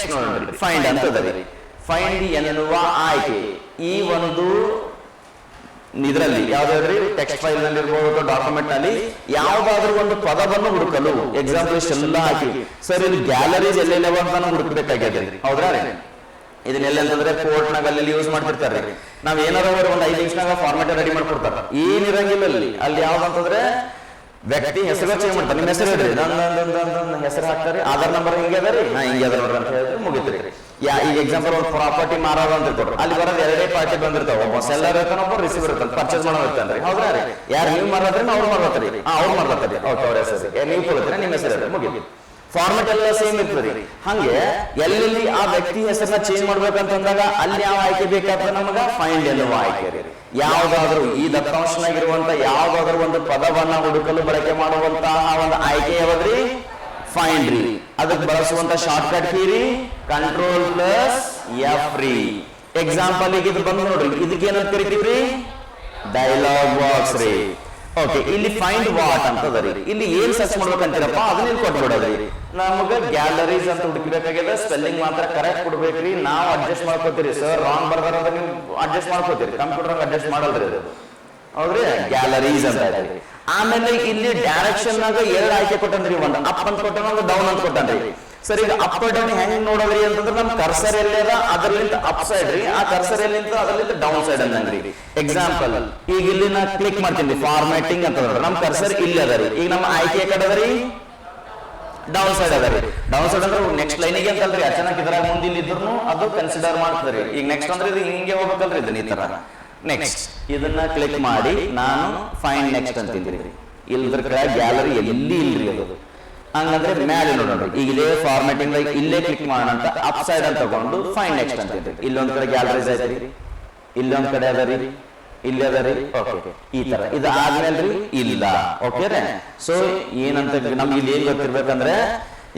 Next ನೋಡ್ರಿ find ಅಂತದರಿ. Find ಎನ್ನುವ ಆಯ್ಕೆ ಈ ಒಂದು ಇದರಲ್ಲಿ ಯಾವ್ದಾದ್ರಿ ಟೆಕ್ಸ್ಟ್ ಫೈಲ್ ನಲ್ಲಿ ಇರ್ಬೋದು, ಡಾಕ್ಯುಮೆಂಟ್ ನಲ್ಲಿ ಯಾವ್ದಾದ್ರು ಒಂದು ಪದವನ್ನು ಹುಡುಕಲು ಎಕ್ಸಾಂಪಲ್ ಎಲ್ಲ ಹಾಕಿ ಸರ್ ಇಲ್ಲಿ ಗ್ಯಾಲರೀಸ್ ಎಲ್ಲೆಲ್ಲವ ಅಂತ ಹುಡುಕ್ಬೇಕಾಗ್ಯದ. ಹೌದ್ರಾ ರೀ? ಇದನ್ನೆಲ್ಲ ಅಂತಂದ್ರೆ ಕೋರ್ಟ್ ನಾಗ ಅಲ್ಲಿ ಯೂಸ್ ಮಾಡ್ತಿರ್ತಾರೆ. ನಾವ್ ಏನಾರ ಒಂದು 5 ನಿಮಿಷನಾಗ ಫಾರ್ಮೆಟ್ ರೆಡಿ ಮಾಡ್ಕೊಡ್ತಾರ. ಏನಿರಂಗಿಲ್ಲ ಅಲ್ಲಿ ಯಾವ್ದಂತಂದ್ರೆ ವ್ಯಕ್ತಿ ಹೆಸರು ಚೇಂಜ್ ಮಾಡ್ತಾರೆ. ನಿಮ್ಮ ಹೆಸರು ಹೇಳ್ರಿ, ನನ್ನ ಹೆಸರು ಹಾಕ್ತಾರೆ, ಆಧಾರ್ ನಂಬರ್ ಹಿಂಗೆ ಅದ ರೀ, ಹಿಂಗೆ ಅದ ನೋಡ್ರಿ ಅಂತ ಹೇಳಿದ್ರೆ ಮುಗಿತ್ರಿ. ಈಗ ಎಕ್ಸಾಂಪಲ್ ಒಂದು ಪ್ರಾಪರ್ಟಿ ಮಾರೋದು ಅಂತ ಇರ್ತಾರೆ, ಅಲ್ಲಿ ಬರೋದು 2 ಪಾರ್ಟಿ ಬಂದಿರ್ತಾವ. ಒಬ್ಬ ಸೆಲ್ಲರ್ ಇರ್ತಾನ, ಒಬ್ಬ ರಿಸೀವರ್ ಇರ್ತಾನೆ, ಪರ್ಚೇಸ್ ಮಾಡೋದು ಇರ್ತಾನ್ರಿ. ಹೌದ್ರಾ ರೀ? ಯಾರು ನೀವು ಮಾರತ್ರಿ, ಅವ್ರು ಮಾರತ್ರಿ, ಅವ್ರು ಮಾರತ್ರಿ, ಅವ್ರ ಹೆಸರು ನೀವು ಕೊಡ್ತೀರಿ, ನಿಮ್ಮ ಹೆಸರು ಹೇಳ್ರಿ, ಮುಗಿತು. ಫಾರ್ಮೆಟ್ ಎಲ್ಲ ಸೇಮ್ ಇರ್ತದೆ. ಹಂಗೆ ಎಲ್ಲೆಲ್ಲಿ ಆ ವ್ಯಕ್ತಿ ಹೆಸರನ್ನ ಚೇಂಜ್ ಮಾಡ್ಬೇಕಂತಂದಾಗ ಅಲ್ಲಿ ಯಾವ ಆಯ್ಕೆ ಬೇಕಾದ್ರೆ ನಮಗ ಫೈಂಡ್ ಎನ್ನುವ ಆಯ್ಕೆ ರೀ. ಯಾವ್ದಾದ್ರು ಈ ದತ್ತಾಂಶನಾಗಿರುವಂತ ಯಾವ್ದಾದ್ರು ಒಂದು ಪದವನ್ನ ಹುಡುಕಲು ಬಳಕೆ ಮಾಡುವಂತಹ ಒಂದು ಆಯ್ಕೆ ಯಾವ್ದ್ರಿ? ಫೈಂಡ್ ರೀ. ಅದಕ್ಕೆ ಬಳಸುವಂತ ಶಾರ್ಟ್ ಕಟ್ ಕೀ ರೀ Ctrl+F ರೀ. ಎಕ್ಸಾಂಪಲ್ ಈಗ ಇದು ಬಂದು ನೋಡ್ರಿ, ಇದಕ್ಕೆ ಏನಂತ ಕರಿತೀವಿ? ಡೈಲಾಗ್ ಬಾಕ್ಸ್ ರೀ. ಓಕೆ, ಇಲ್ಲಿ ಫೈಂಡ್ ವಾಟ್ ಅಂತದರಿ. ಇಲ್ಲಿ ಏನ್ ಸರ್ಚ್ ಮಾಡ್ಬೇಕಂತೀರಪ್ಪ ಅದನ್ನ ಇಲ್ಲಿ ಕೊಟ್ಬಿಡೋದ್ರಿ. ನಮಗ ಗ್ಯಾಲರೀಸ್ ಅಂತ ಹುಡುಕಬೇಕಾಗಿದೆ, ಸ್ಪೆಲ್ಲಿಂಗ್ ಮಾತ್ರ ಕರೆಕ್ಟ್ ಕೊಡ್ಬೇಕ್ರಿ. ನಾವು ಅಡ್ಜಸ್ಟ್ ಮಾಡ್ಕೋತೀರಿ. ಸರ್ ರಾಂಗ್ ಬರ್ದಾರ ಅಂತ ನೀವು ಅಡ್ಜಸ್ಟ್ ಮಾಡ್ಕೋತೀರಿ, ಕಂಪ್ಯೂಟರ್ ಅಡ್ಜಸ್ಟ್ ಮಾಡಲ್ರಿ ಅದು. ಹೌದ್ರಿ? ಗ್ಯಾಲರೀಸ್ ಅಂತ ಹೇಳ್ರಿ. ಆಮೇಲೆ ಇಲ್ಲಿ ಡೈರೆಕ್ಷನ್ ನಾಗ 2 ಆಯ್ಕೆ ಕೊಟ್ಟನ್ರಿ, ಒಂದು ಅಪ್ ಅಂತ ಕೊಟ್ಟಾನ, ಒಂದು ಡೌನ್ ಅಂತ ಕೊಟ್ಟನ್ರಿ. ಸರ್ ಈಗ ಅಪ್ ಡೌನ್ ಹೆಂಗ್ ನೋಡೋದ್ರಿ ಅಂತಂದ್ರೆ ನಮ್ ಕರ್ಸರ್ ಎಲ್ಲದ ಅದರಲ್ಲಿಂದ ಅಪ್ ಸೈಡ್ ರೀ, ಆ ಕರ್ಸರ್ ಎಲ್ಲಿಂದ ಅದರಲ್ಲಿಂದ ಡೌನ್ ಸೈಡ್ ಅನ್ನಂಗ್ರಿ. ಎಕ್ಸಾಂಪಲ್ ಈಗ ಇಲ್ಲಿ ನಾ ಕ್ಲಿಕ್ ಮಾಡ್ತೀನಿ, ಫಾರ್ಮ್ಯಾಟಿಂಗ್ ಅಂತ ನಮ್ ಕರ್ಸರ್ ಇಲ್ಲಿ ಅದ ರೀ. ಈಗ ನಮ್ಮ ಆಯ್ಕೆ ಕಡೆ ಅದರಿ ಡೌನ್ ಸೈಡ್ ಅದ ರೀ. ಡೌನ್ ಸೈಡ್ ಅಂದ್ರೆ ನೆಕ್ಸ್ಟ್ ಲೈನಿಗೆ ಅಂತಲ್ರಿ, ಅಚಾನಕ್ ಇದ್ರಾಗ ಮುಂದೆ ಇಲ್ಲಿ ಇದ್ರು ಅದು ಕನ್ಸಿಡರ್ ಮಾಡ್ತದ್ರಿ. ಈಗ ನೆಕ್ಸ್ಟ್ ಅಂದ್ರೆ ಇದು ಹಿಂಗೆ ಹೋಗ್ಬೇಕಲ್ರಿ, ಇದನ್ನ ಈ ತರ ನೆಕ್ಸ್ಟ್ ಇದನ್ನ ಕ್ಲಿಕ್ ಮಾಡಿ ನಾನು ಫೈಂಡ್ ನೆಕ್ಸ್ಟ್ ಅಂತಿದ್ರಿ. ಇಲ್ದ್ರ ಕಡೆ ಗ್ಯಾಲರಿ ಎಲ್ಲಿ ಇಲ್ರಿ ಅದು. ಹಂಗಂದ್ರೆ ಮೇಲೆ ನೋಡೋಣ, ಈಗ ಇದೇ ಫಾರ್ಮ್ಯಾಟಿಂಗ್ ಇಲ್ಲೇ ಕ್ಲಿಕ್ ಮಾಡೋಣ ಅಂತ ಅಪ್ ಸೈಡ್ ಅಂತ ತಗೊಂಡು ಫೈಂಡ್ ನೆಕ್ಸ್ಟ್ ಅಂತಿದ್ರಿ. ಇಲ್ಲೊಂದ್ ಕಡೆ ಗ್ಯಾಲರೀಸ್ ಐತ್ರಿ, ಇಲ್ಲೊಂದ್ ಕಡೆ ಅದ ರೀ, ಇಲ್ಲಿ ಅದ ರೀ. ಓಕೆ, ಈ ತರ ಇದು ಆದ್ಮೇಲ್ರಿ ಇಲ್ಲ. ಓಕೆ ರೀ? ಸೊ ಏನಂತ ನಮ್ಗೆ ಇಲ್ಲಿ ಏನ್ ಗೊತ್ತಿರ್ಬೇಕಂದ್ರೆ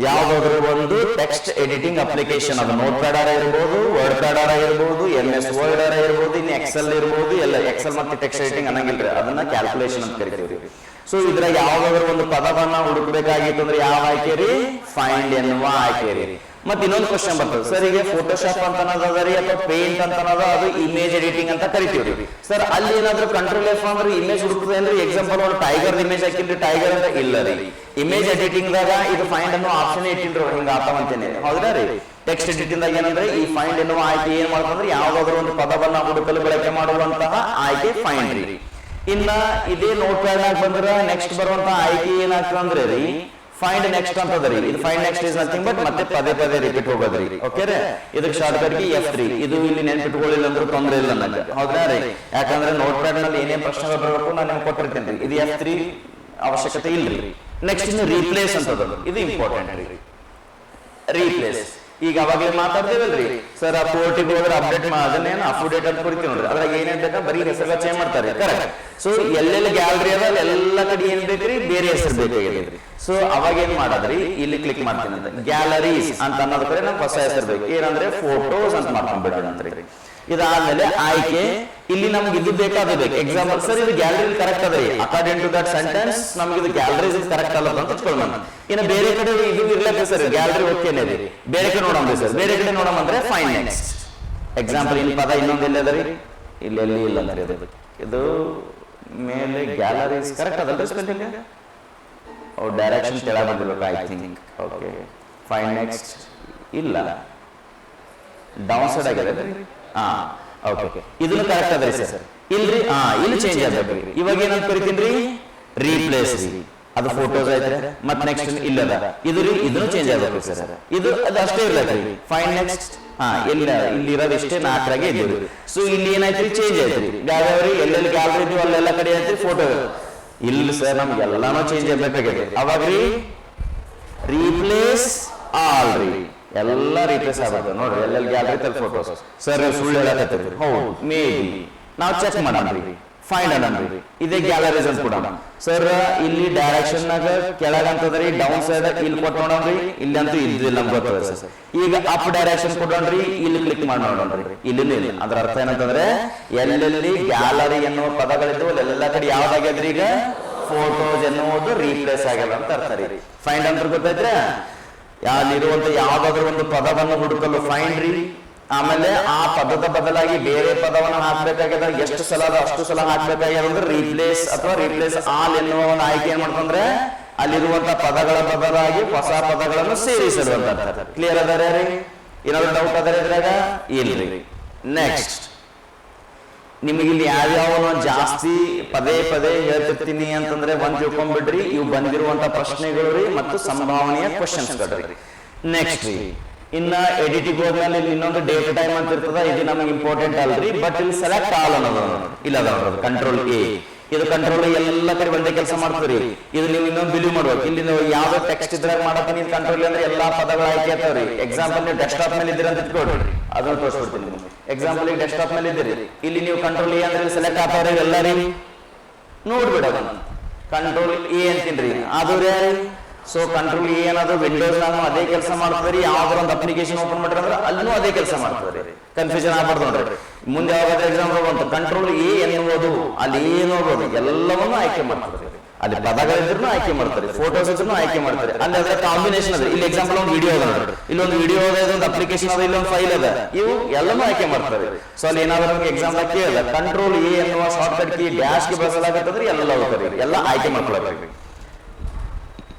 ಯಾವ್ದಾದ್ರು ಒಂದು ಟೆಕ್ಸ್ಟ್ ಎಡಿಟಿಂಗ್ ಅಪ್ಲಿಕೇಶನ್, ಅದು ನೋಟ್ ಪ್ಯಾಡ್ ಇರ್ಬೋದು, ವರ್ಡ್ ಪ್ಯಾಡ್ ಇರ್ಬೋದು, MS ವರ್ಡ್ ಇರ್ಬೋದು, ಇನ್ನು ಎಕ್ಸೆಲ್ ಇರ್ಬೋದು, ಎಲ್ಲ ಎಕ್ಸೆಲ್ ಮತ್ತೆ ಟೆಕ್ಸ್ಟ್ ಎಡಿಟಿಂಗ್ ಅನ್ನಂಗಿಲ್ರಿ, ಅದನ್ನ ಕ್ಯಾಲ್ಕುಲೇಷನ್ ಅಂತ ಕರಿತೀವಿ. ಸೊ ಇದ್ರ ಯಾವ್ದಾದ್ರು ಒಂದು ಪದವನ್ನ ಹುಡುಕ್ಬೇಕಾಗಿತ್ತು ಅಂದ್ರೆ ಯಾವ ಆಯ್ಕೆ ರೀ? ಫೈಂಡ್ ಎನ್ನುವ ಆಯ್ಕೆ ರೀ. ಮತ್ತೆ ಇನ್ನೊಂದು ಕ್ವಶನ್ ಬರ್ತದೆ, ಸರ್ ಈಗ ಫೋಟೋಶಾಪ್ ಅಂತ ಅದರಿ ಅಥವಾ ಪೇಂಟ್ ಅಂತ ಅದು ಇಮೇಜ್ ಎಡಿಟಿಂಗ್ ಅಂತ ಕರಿತೀವ್ರಿ. ಸರ್ ಅಲ್ಲಿ ಏನಾದ್ರು Ctrl+F ಅಂದ್ರೆ ಇಮೇಜ್ ಹುಡುಕ್ತದೆ ಅಂದ್ರೆ ಎಕ್ಸಾಂಪಲ್ ಒಂದು ಟೈಗರ್ ಇಮೇಜ್ ಹಾಕಿಲ್ರಿ, ಟೈಗರ್ ಅಂತ ಇಲ್ಲ ರೀ. ಇಮೇಜ್ ಎಡಿಟಿಂಗ್ ದಾಗ ಇದು ಫೈಂಡ್ ಅನ್ನೋ ಆಪ್ಷನ್ ಇಟ್ಟಿನ್ರಿ, ಹಿಂಗ ಆತವಂತೇನೆ. ಹೌದಾ ರೀ? ಟೆಕ್ಸ್ಟ್ ಎಡಿಟಿಂಗ್ ದಾಗ ಏನಂದ್ರೆ ಈ ಫೈಂಡ್ ಎನ್ನುವ ಆಯ್ಕೆ ಏನ್ ಮಾಡ್ತಂದ್ರೆ ಯಾವ್ದಾದ್ರು ಒಂದು ಪದವನ್ನ ಹುಡುಕಲು ಬಳಕೆ ಮಾಡುವಂತಹ ಆಯ್ಕೆ ಫೈಂಡ್ ರೀ. ಇನ್ನ ಇದೇ ನೋಟ್ ಪ್ಯಾಡ್ ನಾಗ ಬಂದ್ರೆ ನೆಕ್ಸ್ಟ್ ಬರುವಂತ ಆಯ್ಕೆ ಏನಾಗ್ತದಂದ್ರೆ ರೀ ಫೈಂಡ್ ನೆಕ್ಸ್ಟ್ ಅಂತದ್ರಿ. ಇದು find next is nothing but ಮತ್ತೆ ಪದೇ ಪದೇ ರಿಪೀಟ್ ಹೋಗೋದ್ರಿ. ಓಕೆ ರೀ? ಇದಕ್ಕೆ ಶಾರ್ಟ್ ಕಟ್ ಕೀ F3. ಇದು ಇಲ್ಲಿ ನೆನ್ಪಿಟ್ಕೊಳ್ಳಿಲ್ಲ ಅಂದ್ರೂ ತೊಂದ್ರೆ ಇಲ್ಲ ನನಗೆ. ಹೌದಾ ರೀ? ಯಾಕಂದ್ರೆ ನೋಟ್ ಪ್ಯಾಡ್ ನಲ್ಲಿ ಏನೇನ್ ಪ್ರಶ್ನೆಗಳು ಬರಬೇಕು ನಾನು ನಿಮ್ಗೆ ಕೊಟ್ಟಿರ್ತೇನೆ. ಇದು F3 ಅವಶ್ಯಕತೆ ಇಲ್ರಿ. ನೆಕ್ಸ್ಟ್ ಇನ್ನು ರೀಪ್ಲೇಸ್ ಅಂತದ, ಇದು ಇಂಪಾರ್ಟೆಂಟ್ ರೀ. ರೀಪ್ಲೇಸ್ ಈಗ ಅವಾಗಲೇ ಮಾತಾಡ್ತೇವಲ್ರಿ, ಸರ್ ಆ ಪೋರ್ಟಿಗೆ ಹೋದ್ರೆ ಅಪ್ಡೇಟ್ ಅದನ್ನೇನು ಅಪ್ಡೇಟ್ ಅಂತ ಕೊಡ್ತೀವಿ ನೋಡ್ರಿ. ಅದ್ರಾಗ ಏನೇನ್ ಬೇಕಾ ಬರೀ ಹೆಸರು ಚೇಂಜ್ ಮಾಡ್ತಾರೆ. ಕರೆಕ್ಟ್. ಸೊ ಎಲ್ಲೆಲ್ಲಿ ಗ್ಯಾಲರಿ ಅದ ಎಲ್ಲ ಕಡೆ ಏನ್ ಬೇಕ್ರಿ ಬೇರೆ ಹೆಸರು ಬೇಕಾಗಿದ್ರಿ. ಸೊ ಅವಾಗ ಏನ್ ಮಾಡೋದ್ರಿ, ಇಲ್ಲಿ ಕ್ಲಿಕ್ ಮಾಡ್ತೀನಿ ಅಂತ ಗ್ಯಾಲರೀಸ್ ಅಂತ ಅನ್ನೋದ್ ಕಡೆ ನಮ್ಗೆ ಹೊಸ ಹೆಸರು ಬೇಕು. ಏನಂದ್ರೆ ಫೋಟೋಸ್ ಅಂತ ಮಾಡ್ಕೊಂಡ್ಬಿಡೋಣ ಅಂತ್ರಿ. ಇದಾದ್ಮೇಲೆ ಆಯ್ಕೆ ಇಲ್ಲಿ ನಮ್ಗೆ ಇದು ಬೇಕಾದ ಬೇಕು. ಎಕ್ಸಾಂಪಲ್ ಸರ್ ಇದು ಗ್ಯಾಲರಿ ಕರೆಕ್ಟ್ ಅದ್ರಿ, ಅಕಾರ್ಡಿಂಗ್ ಟು ದಟ್ ಸೆಂಟೆನ್ಸ್ ನಮ್ಗೆ ಇದು ಗ್ಯಾಲರೀಸ್ ಕರೆಕ್ಟ್ ಅಲ್ಲ ಅಂತ ಇಟ್ಕೊಳ್ಳೋಣ. ಇನ್ನು ಬೇರೆ ಕಡೆ ಇದು ಇರ್ಲೇಬೇಕು ಸರ್, ಗ್ಯಾಲರಿ ಓಕೆನೇ ರೀ, ಬೇರೆ ಕಡೆ ನೋಡೋಣ ಸರ್, ಬೇರೆ ಕಡೆ ನೋಡೋಣ ಅಂದ್ರೆ ಫೈಂಡ್ ನೆಕ್ಸ್ಟ್. ಎಕ್ಸಾಂಪಲ್ ಇಲ್ಲಿ ಪದ ಇನ್ನೊಂದು ಎಲ್ಲಿ ಅದರಿ, ಇಲ್ಲೆಲ್ಲಿ ಇಲ್ಲ ಅಂದ್ರೆ ಇದು ಮೇಲೆ ಗ್ಯಾಲರೀಸ್ ಕರೆಕ್ಟ್ ಅದಲ್ರಿ ಸ್ಪೆಲ್ಲಿಂಗ್. ಡೈರೆಕ್ಷನ್ ಕೆಳಗೆ ಬಂದಿರ್ಬೇಕು I think. Okay, find next ಇಲ್ಲ, ಡೌನ್ ಸೈಡ್ ಆಗಿದೆ. ಓಕೆ, ಇದನ್ನು ಕರೆಕ್ಟ್ ಅದ್ರಿ ಸರ್. ಇಲ್ರಿ ಇಲ್ಲಿ ಚೇಂಜ್ ಆಗ್ಬೇಕ್ರಿ. ಇವಾಗ ಏನಂತ ಕರಿತೀನಿ, ರೀಪ್ಲೇಸ್ ರೀ. ಅದು ಫೋಟೋಸ್ ಐತ್ರಿ. ಮತ್ತೆ ನೆಕ್ಸ್ಟ್ ಇಲ್ಲದ ಇದು ರೀ, ಇದನ್ನು ಚೇಂಜ್ ಆಗ್ಬೇಕು ಸರ್. ಇದು ಅದು ಅಷ್ಟೇ ಇರ್ಲತ್ರಿ. ಫೈಂಡ್ ನೆಕ್ಸ್ಟ್ ಇಲ್ಲ, ಇಲ್ಲಿ ಇರೋದು ಇಷ್ಟೇ 4ರಾಗೆ ಇದ್ದೀವಿ. ಸೊ ಇಲ್ಲಿ ಏನಾಯ್ತ್ರಿ, ಚೇಂಜ್ ಆಯ್ತ್ರಿ. ಗ್ಯಾಲರಿ ಎಲ್ಲೆಲ್ಲಿ ಗ್ಯಾಲರಿ ಇದೀವಿ ಅಲ್ಲೆಲ್ಲ ಕಡೆ ಐತ್ರಿ ಫೋಟೋ. ಇಲ್ಲ ಸರ್ ನಮ್ಗೆ ಎಲ್ಲಾನು ಚೇಂಜ್ ಆಗ್ಬೇಕಾಗಿದೆ. ಅವಾಗ್ರಿ ರೀಪ್ಲೇಸ್ ಆಲ್ ರೀ, ಎಲ್ಲ ರೀಪ್ಲೇಸ್ ಆಗ್ಬೇಕು ನೋಡ್ರಿ. ಎಲ್ಲೆಲ್ಲಿ ಗ್ಯಾಲರಿ ತಲ್ ಫೋಟೋಸ್. ಸರ್ ಸುಳ್ಳು ಹೇಳಕತ್ತೀರಿ, ಹೌದು ಮೇ ಬಿ ನಾವು ಚೆಕ್ ಮಾಡೋಣ್ರಿ, ಫೈಂಡ್ ಅನ್ನೋಣ್ರಿ. ಇದೇ ಗ್ಯಾಲರೀಸ್ ಅಂತ ಕೊಡೋಣ ಸರ್. ಇಲ್ಲಿ ಡೈರೆಕ್ಷನ್ ನಾಗ ಕೆಳಗಂತದ್ರಿ, ಡೌನ್ ಸೈಡ್ ಇಲ್ಲಿ ಕೊಟ್ಟು ನೋಡೋಣ್ರಿ. ಇಲ್ಲಿ ಅಂತೂ ಇದ್ದಿಲ್ಲ ನಮ್ಗೆ ಗೊತ್ತದ ಸರ್. ಈಗ ಅಪ್ ಡೈರೆಕ್ಷನ್ ಕೊಡೋಣ್ರಿ, ಇಲ್ಲಿ ಕ್ಲಿಕ್ ಮಾಡಿ ನೋಡೋಣ್ರಿ. ಇಲ್ಲಿ ಇಲ್ಲ. ಅದ್ರ ಅರ್ಥ ಏನಂತಂದ್ರೆ ಎಲ್ಲೆಲ್ಲಿ ಗ್ಯಾಲರಿ ಎನ್ನುವ ಪದಗಳಿದ್ದು ಎಲ್ಲ ಕಡೆ ಯಾವ್ದಾಗ್ಯದ್ರಿ, ಈಗ ಫೋಟೋಸ್ ಎನ್ನುವುದು ರೀಪ್ಲೇಸ್ ಆಗ್ಯದ ಅಂತ ಅರ್ಥ ರೀ. ಫೈಂಡ್ ಅಂತ ಗೊತ್ತೈತ್ರಿ. ಅಲ್ಲಿರುವಂತ ಯಾವ್ದಾದ್ರು ಒಂದು ಪದವನ್ನು ಹುಡುಕಲು ಫೈಂಡ್ ರೀ, ಆಮೇಲೆ ಆ ಪದದ ಬದಲಾಗಿ ಬೇರೆ ಪದವನ್ನು ಹಾಕ್ಬೇಕಾಗ್ಯದ, ಎಷ್ಟು ಸಲ ಅದ ಅಷ್ಟು ಸಲ ಹಾಕ್ಬೇಕಾಗ್ಯದ ಅಂದ್ರೆ ರೀಪ್ಲೇಸ್ ಅಥವಾ ರೀಪ್ಲೇಸ್ ಆಲ್ ಎನ್ನುವ ಒಂದು ಆಯ್ಕೆ ಏನ್ ಮಾಡ್ಕೊಂಡ್ರೆ ಅಲ್ಲಿರುವಂತ ಪದಗಳ ಬದಲಾಗಿ ಹೊಸ ಪದಗಳನ್ನು ಸೇರಿಸಿರುವಂತ. ಕ್ಲಿಯರ್ ಅದಾರ ರೀ? ಏನಾದ್ರು ಡೌಟ್ ಅದಾರ ಇದ್ರಾಗ? ಇಲ್ರಿ. ನೆಕ್ಸ್ಟ್, ನಿಮಗೆ ಇಲ್ಲಿ ಯಾವ್ಯಾವ ಜಾಸ್ತಿ ಪದೇ ಪದೇ ಹೇಳ್ತಿರ್ತೀನಿ ಅಂತಂದ್ರೆ ಒಂದ್ ತಿಳ್ಕೊಂಡ್ಬಿಡ್ರಿ, ಇವು ಬಂದಿರುವಂತ ಪ್ರಶ್ನೆಗಳು ರೀ ಮತ್ತು ಸಂಭಾವನೆಯ ಕ್ವಶನ್ಸ್ ಗಳು. ನೆಕ್ಸ್ಟ್ ರೀ, ಇನ್ನ ಎಡಿಟಿಂಗ್ ಹೋದ್ಮೇಲೆ ಇಲ್ಲಿ ಇನ್ನೊಂದು ಡೇಟ್ ಟೈಮ್ ಅಂತ ಇರ್ತದ, ಇದು ನಮಗೆ ಇಂಪಾರ್ಟೆಂಟ್ ಅಲ್ರಿ, ಬಟ್ ಇಲ್ಲಿ ಸೆಲೆಕ್ಟ್ ಆಲ್ ಅನ್ನೋದು ಇಲ್ಲ ಅದ ಕಂಟ್ರೋಲ್ ಎ. ಇದು ಕಂಟ್ರೋಲ್ ಎಲ್ಲ ಕಡೆ ಒಂದೇ ಕೆಲಸ ಮಾಡ್ತೀರಿ. ಇದು ನೀವು ಇನ್ನೊಂದು ಬಿಲೀವ್ ಮಾಡ್ಬೇಕು. ಇಲ್ಲಿ ನೀವು ಯಾವ್ದು ಟೆಕ್ಸ್ಟ್ ಇದ್ರಾಗ ಮಾಡತ್ತೀನಿ ಕಂಟ್ರೋಲ್ ಅಂದ್ರೆ ಎಲ್ಲಾ ಪದಗಳ ಆಯ್ಕೆ ಆಗ್ತಾವ್ರಿ. ಎಕ್ಸಾಂಪಲ್ ನೀವು ಡೆಸ್ಕ್ಟಾಪ್ ಮೇಲೆ ಇದ್ದೀರಿ ಅಂತ ಇಟ್ಕೊಡ್ರಿ, ಅದನ್ನ ತೋರಿಸ್ಬಿಡ್ತೀನಿ ನಿಮ್ಗೆ. ಎಕ್ಸಾಂಪಲ್ ಈಗ ಡೆಸ್ಕ್ಟಾಪ್ ಮೇಲೆ ಇದ್ದೀರಿ, ಇಲ್ಲಿ ನೀವು ಕಂಟ್ರೋಲ್ ಎ ಅಂದ್ರೆ ಸೆಲೆಕ್ಟ್ ಆಗ್ತಾವ್ರಿ ಎಲ್ಲಾರಿ ನೋಡ್ಬಿಡ. ಕಂಟ್ರೋಲ್ ಎ ಅಂತೀನ್ರಿ, ಅದು ಸೊ ಕಂಟ್ರೋಲ್ ಎ ಅನ್ನೋದು ವಿಂಡೋಸ್ ನಾವು ಅದೇ ಕೆಲಸ ಮಾಡ್ತಾರೆ. ಯಾವ್ದಾರ ಒಂದು ಅಪ್ಲಿಕೇಶನ್ ಓಪನ್ ಮಾಡ್ರಿ ಅಂದ್ರೆ ಅಲ್ಲೂ ಅದೇ ಕೆಲಸ ಮಾಡ್ತಾರೆ. ಕನ್ಫ್ಯೂಷನ್ ಆಗ್ಬಾರ್ದು ನೋಡ್ರಿ. ಮುಂದೆ ಯಾವ್ದಾದ್ರು ಎಕ್ಸಾಂಪಲ್ ಬಂತು, ಕಂಟ್ರೋಲ್ ಎ ಎನ್ನುವುದು ಅಲ್ಲಿ ಏನು ಹೋಗೋದು ಎಲ್ಲವನ್ನೂ ಆಯ್ಕೆ ಮಾಡ್ತಾರೆ. ಅಲ್ಲಿ ಪದಗಳಿದ್ರು ಆಯ್ಕೆ ಮಾಡ್ತಾರೆ, ಫೋಟೋಸ್ ಇದ್ರು ಆಯ್ಕೆ ಮಾಡ್ತಾರೆ. ಅಲ್ಲಿ ಅದರ ಕಾಂಬಿನೇಷನ್ ಅದ. ಇಲ್ಲಿ ಎಕ್ಸಾಂಪಲ್ ಒಂದು ವಿಡಿಯೋ ಅದ ನೋಡ್ರಿ, ಇಲ್ಲೊಂದು ವಿಡಿಯೋ ಅದ, ಇದೊಂದು ಅಪ್ಲಿಕೇಶನ್ ಅದ, ಇಲ್ಲೊಂದು ಫೈಲ್ ಅದ, ಇವು ಎಲ್ಲನೂ ಆಯ್ಕೆ ಮಾಡ್ತಾರೆ. ಸೊ ಅಲ್ಲಿ ಏನಾದ್ರು ನಮ್ಗೆ ಎಕ್ಸಾಂಪಲ್ ಕೇಳಿದ ಕಂಟ್ರೋಲ್ ಎ ಎನ್ನುವ ಶಾರ್ಟ್ ಕಟ್ ಕೀ ಡ್ಯಾಶ್ ಗೆ ಬಳಸಲಾಗತ್ತಂದ್ರೆ ಎಲ್ಲ ಹೋಗ್ತಾರೆ, ಎಲ್ಲ ಆಯ್ಕೆ ಮಾಡ್ಕೊಳ್ಬೇಕು.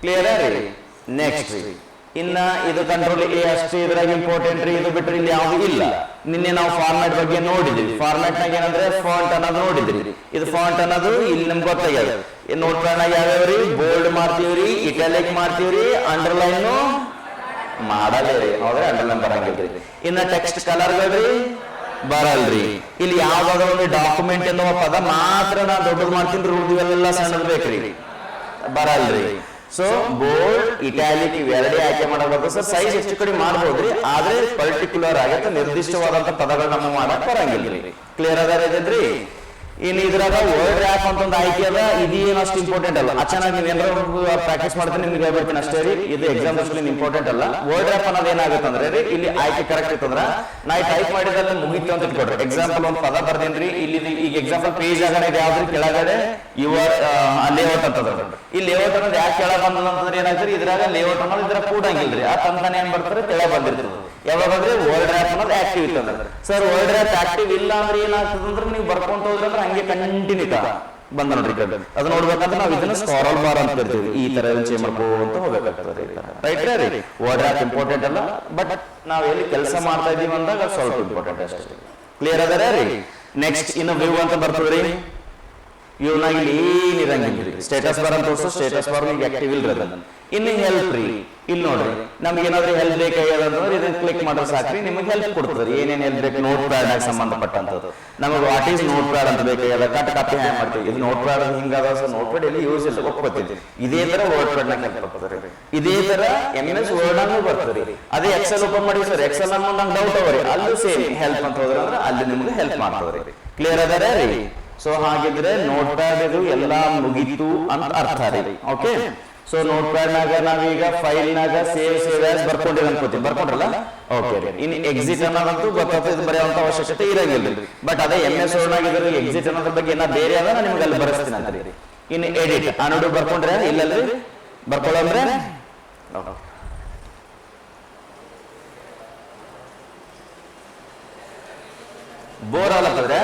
ಕ್ಲಿಯರ್ ರೀ? ನೆಕ್ಸ್ಟ್ ರೀ, ಇನ್ನ ಇದು ಕಂಟ್ರೋಲ್ ಎ ಅಷ್ಟೇ ಇದ್ರಾಗ ಇಂಪಾರ್ಟೆಂಟ್ ರೀ. ಇದು ಬಿಟ್ಟರೆ ಇಲ್ಲಿ ಯಾವುದು ಇಲ್ಲ. ನಿನ್ನೆ ನಾವು ಫಾರ್ಮ್ಯಾಟ್ ಬಗ್ಗೆ ನೋಡಿದ್ವಿ. ಫಾರ್ಮ್ಯಾಟ್ ನಾಗ ಏನಂದ್ರೆ ಫಾಂಟ್ ಅನ್ನೋದು ನೋಡಿದ್ರಿ. ಇದು ಫಾಂಟ್ ಅನ್ನೋದು ಇಲ್ಲಿ ನಮ್ಗೆ ಗೊತ್ತಾಗ್ಯದ. ನೋಟ್ ಪ್ಯಾಡ್ ಯಾವ್ಯಾವ್ರಿ? ಬೋಲ್ಡ್ ಮಾಡ್ತೀವ್ರಿ, ಇಟಾಲಿಕ್ ಮಾಡ್ತೀವ್ರಿ, ಅಂಡರ್ಲೈನ್ ಮಾಡಲೇ ರೀ. ಹೌದ್ರೆ ಅಂಡರ್ಲೈನ್ ಬರಂಗಿಲ್ರಿ. ಇನ್ನ ಟೆಕ್ಸ್ಟ್ ಕಲರ್ಗಳ್ರಿ ಬರಲ್ರಿ. ಇಲ್ಲಿ ಯಾವ್ದಾದ್ರು ಒಂದು ಡಾಕ್ಯುಮೆಂಟ್ ಎನ್ನುವ ಪದ ಮಾತ್ರ ನಾ ದೊಡ್ಡದು ಮಾಡ್ತೀನಿ, ಉಳಿದಿವೆಲ್ಲ ಸಣ್ಣದು ಬೇಕ್ರಿ, ಬರಲ್ರಿ. ಸೊ ಬೋಲ್ಡ್, ಇಟಾಲಿಕ್ ಇವೆರಡೇ ಆಯ್ಕೆ ಮಾಡಬಹುದು. ಸರ್ ಸೈಜ್ ಹೆಚ್ಚು ಕಡಿಮೆ ಮಾಡಬಹುದ್ರಿ, ಆದ್ರೆ ಪರ್ಟಿಕ್ಯುಲರ್ ಆಗತ್ತೆ ನಿರ್ದಿಷ್ಟವಾದಂತ ಪದಗಳು ನಮ್ಮ ಮಾಡಕ್ ಬರಂಗಿಲ್ರಿ. ಕ್ಲಿಯರ್ ಅದಾರದ್ರಿ? ಇನ್ನು ಇದ್ರಾಗ ವರ್ಡ್ ರ್ಯಾಪ್ ಅಂತ ಒಂದು ಆಯ್ಕೆ ಅದ. ಇದೇನು ಅಷ್ಟು ಇಂಪಾರ್ಟೆಂಟ್ ಅಲ್ಲ. ಚೆನ್ನಾಗಿ ನೀವು ಏನಾದ್ರು ಪ್ರಾಕ್ಟೀಸ್ ಮಾಡ್ತೀನಿ ನಿಮ್ಗೆ ಹೇಳ್ಬಿಡ್ತೀನಿ ಅಷ್ಟೇ ರೀ. ಇದು ಎಕ್ಸಾಮ್ ಇಂಪಾರ್ಟೆಂಟ್ ಅಲ್ಲ. ವರ್ಡ್ ರ್ಯಾಪ್ ಅನ್ನೋದು ಏನಾಗುತ್ತಂದ್ರೆ ರೀ, ಇಲ್ಲಿ ಆಯ್ಕೆ ಕರೆಕ್ಟ್ ಇತ್ತಂದ್ರ ನಾ ಟೈಪ್ ಮಾಡಿದ್ರೆ ಮುಗಿತು ಅಂತ ಇಟ್ಕೊಡ್ರಿ. ಎಕ್ಸಾಂಪಲ್ ಒಂದು ಪದ ಬರ್ದೇನ್ರಿ, ಇಲ್ಲಿ ಈಗ ಎಕ್ಸಾಂಪಲ್ ಪೇಜ್ ಆಗಡೆ ಯಾವ್ದು ಕೆಳಗಡೆ ಯುವರ್ ಲೇಔಟ್ ಅಂತದ. ಈ ಲೇಔಟ್ ಅನ್ನೋದು ಯಾಕೆ ಕೆಳ ಬಂದಂತಂದ್ರೆ ಏನಾಗ್ತದೆ, ಇದ್ರಾಗ ಲೇಔಟ್ ಅನ್ನೋದು ಇದ್ರ ಕೂಡಂಗಿಲ್ರಿ. ಆ ತಂತಾನೆ ಏನ್ ಬರ್ತಾರೆ ಕೆಳ ಬಂದಿರ್ತದೆ. ಯಾವಾಗಂದ್ರೆ ವರ್ಡ್ ರ್ಯಾಪ್ ಅನ್ನೋದು ಆಕ್ಟಿವ್ ಇತ್ತಂದ್ರೆ. ಸರ್ ವರ್ಡ್ ರ್ಯಾಪ್ ಆಕ್ಟಿವ್ ಇಲ್ಲ ಅಂದ್ರೆ ಏನಾಗ್ತದೆ ಅಂದ್ರೆ ನೀವು ಬರ್ಕೊಂತ ಹೋದ್ರೆ ಹಂಗೆ ಕಂಟಿನ್ಯೂ ಬಂದ ನೋಡ್ರಿ. ಅದು ನೋಡ್ಬೇಕಂದ್ರೆ ನಾವು ಇದನ್ನ ಸ್ಕಾರಲ್ ಬಾರ್ ಅಂತ ಕರಿತೀವಿ. ಈ ತರ ಚೇಂಜ್ ಮಾಡ್ಕೊಂತ ಹೋಗ್ಬೇಕಾಗ್ತದೆ. ರೈಟ್ ರೀ? ವರ್ಡ್ ರ್ಯಾಪ್ ಇಂಪಾರ್ಟೆಂಟ್ ಅಲ್ಲ, ಬಟ್ ನಾವ್ ಎಲ್ಲಿ ಕೆಲಸ ಮಾಡ್ತಾ ಇದೀವಿ ಅಂದಾಗ ಸ್ವಲ್ಪ ಇಂಪಾರ್ಟೆಂಟ್ ಅಷ್ಟೇ. ಕ್ಲಿಯರ್ ಅದಾರ ರೀ? ನೆಕ್ಸ್ಟ್ ಇನ್ನು ವ್ಯೂ ಅಂತ ಬರ್ತದ್ರಿ. ಇವ್ನಾಗ ಇಲ್ಲಿ ಏನಿರಂಗಿಲ್ರಿ. ಸ್ಟೇಟಸ್ ಬಾರ್ ಅಂತ ತೋರಿಸೋ ಸ್ಟೇಟಸ್ ಬಾರ್ ಈಗ ಆಕ್ಟಿವ್ ಇಲ್ರಿ. ಅದನ್ನ ಇನ್ನು ಹೆಲ್ಪ್ ರೀ, ಇಲ್ಲಿ ನೋಡ್ರಿ ನಮ್ಗೆ ಏನಾದ್ರು ಹೆಲ್ಪ್ ಬೇಕಾಗ್ಯದಂದ್ರೆ ಇದನ್ನ ಕ್ಲಿಕ್ ಮಾಡಿದ್ರೆ ಸಾಕ್ರಿ, ನಿಮಗೆ ಹೆಲ್ಪ್ ಕೊಡ್ತದೆ. ಏನೇನ್ ಹೆಲ್ಪ್ ಬೇಕು ನೋಟ್ ಪ್ಯಾಡ್ ಆಗಿ ಸಂಬಂಧಪಟ್ಟಂತದ್ದು. ನಮಗೆ ವಾಟ್ ಈಸ್ ನೋಟ್ ಪ್ಯಾಡ್ ಅಂತ ಬೇಕಾಗ್ಯದ, ಕಟ್ ಕಾಪಿ ಹ್ಯಾಂಗ್ ಮಾಡ್ತೀವಿ. ಇದು ನೋಟ್ ಪ್ಯಾಡ್ ಹಿಂಗಾದ. ನೋಟ್ ಪ್ಯಾಡ್ ಎಲ್ಲಿ ಯೂಸ್ ಇಲ್ಲ ಒಪ್ಕೋತೀವಿ. ಇದೇ ತರ ವರ್ಡ್ ಪ್ಯಾಡ್ ನಾಗ ಹೆಲ್ಪ್ ಬರ್ತದೆ. ಇದೇ ತರ MS ವರ್ಡ್ ಅನ್ನೂ ಬರ್ತದೆ. ಅದೇ ಎಕ್ಸೆಲ್ ಓಪನ್ ಮಾಡಿ ಸರ್, ಎಕ್ಸೆಲ್ ಅನ್ನೋ ನಂಗೆ ಡೌಟ್ ಅವರಿ, ಅಲ್ಲೂ ಸೇಮ್ ಹೆಲ್ಪ್ ಅಂತ ಹೋದ್ರೆ ಅಂದ್ರೆ ಅಲ್ಲಿ ನಿಮ್ಗೆ ಹೆಲ್ಪ್ ಮಾಡ್ತದ್ರಿ. ಕ್ಲಿಯರ್ ಅದಾರ ರೀ? ಸೊ ಹಾಗಿದ್ರೆ ನೋಟ್ ಪ್ಯಾಡ್ ಇದು ಎಲ್ಲಾ ಮುಗೀತು ಅಂತ ಅರ್ಥ ರೀ. ಓಕೆ, ಸೊ ನೋಟ್ ಪ್ಯಾಡ್ ನಾಗ ನಾವೀಗ ಫೈಲ್ ನಾಗ ಸೇವ್ ಆಸ್ ಬರ್ಕೊಂಡಿರ ಅನ್ಕೋತೀವಿ. ಬರ್ಕೊಂಡ್ರಲ್ಲ? ಓಕೆ. ಇನ್ ಎಕ್ಸಿಟ್ ಅನ್ನೋದಂತೂ ಗೊತ್ತಾಗ್ತದೆ, ಬರೆಯುವಂತ ಅವಶ್ಯಕತೆ ಇರಂಗಿಲ್ಲ. ಬಟ್ ಅದೇ MS ವರ್ಡ್ ನಾಗ ಇದ್ರೆ ಎಕ್ಸಿಟ್ ಅನ್ನೋದ್ರ ಬಗ್ಗೆ ಏನ ಬೇರೆ ಅದ ನಿಮ್ಗೆ ಅಲ್ಲಿ ಬರೆಸ್ತೀನಿ ಅಂತ. ಇನ್ ಎಡಿಟ್ ಅನ್ನೋದು ಬರ್ಕೊಂಡ್ರೆ ಇಲ್ಲಲ್ರಿ? ಬರ್ಕೊಳ್ಳಂದ್ರೆ ಬೋರ್ ಅಲ್ಲತ್ತಂದ್ರೆ